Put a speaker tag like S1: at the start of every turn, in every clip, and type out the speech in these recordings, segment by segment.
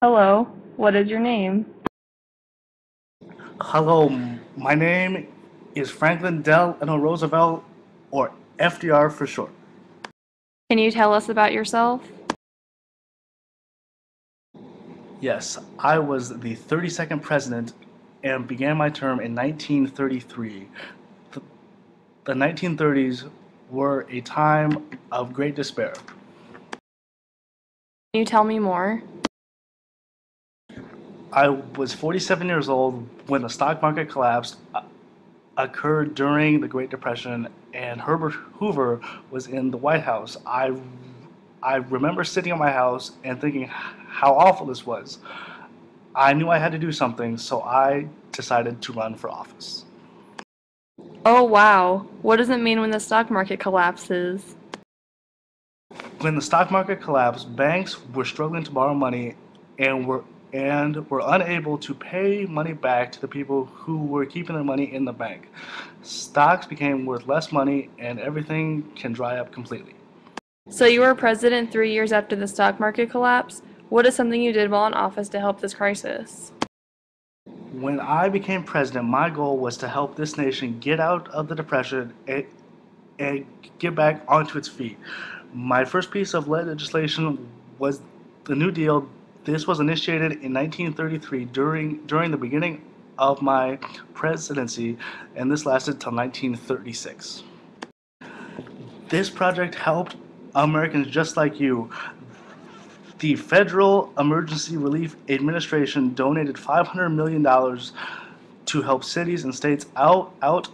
S1: Hello, what is your name?
S2: Hello, my name is Franklin Delano Roosevelt, or FDR for short.
S1: Can you tell us about yourself?
S2: Yes, I was the 32nd president and began my term in 1933. The, the 1930s were a time of great despair.
S1: Can you tell me more?
S2: I was 47 years old when the stock market collapse occurred during the Great Depression, and Herbert Hoover was in the White House. I remember sitting in my house and thinking how awful this was. I knew I had to do something, so I decided to run for office.
S1: Oh, wow. What does it mean when the stock market collapses?
S2: When the stock market collapsed, banks were struggling to borrow money and were unable to pay money back to the people who were keeping their money in the bank. Stocks became worth less money and everything can dry up completely.
S1: So you were president 3 years after the stock market collapse. What is something you did while in office to help this crisis?
S2: When I became president, my goal was to help this nation get out of the depression and get back onto its feet. My first piece of legislation was the New Deal. This was initiated in 1933 during the beginning of my presidency, and this lasted till 1936. This project helped Americans just like you. The Federal Emergency Relief Administration donated $500 million to help cities and states out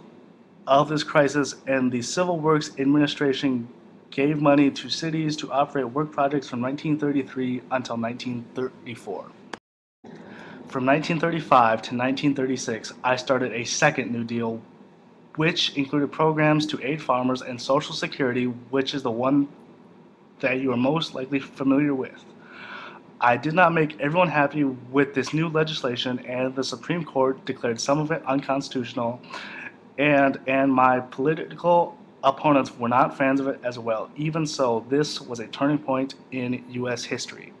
S2: of this crisis, and the Civil Works Administration gave money to cities to operate work projects from 1933 until 1934. From 1935 to 1936, I started a second New Deal, which included programs to aid farmers and Social Security, which is the one that you are most likely familiar with. I did not make everyone happy with this new legislation, and the Supreme Court declared some of it unconstitutional, and my political opponents were not fans of it as well. Even so, this was a turning point in U.S. history.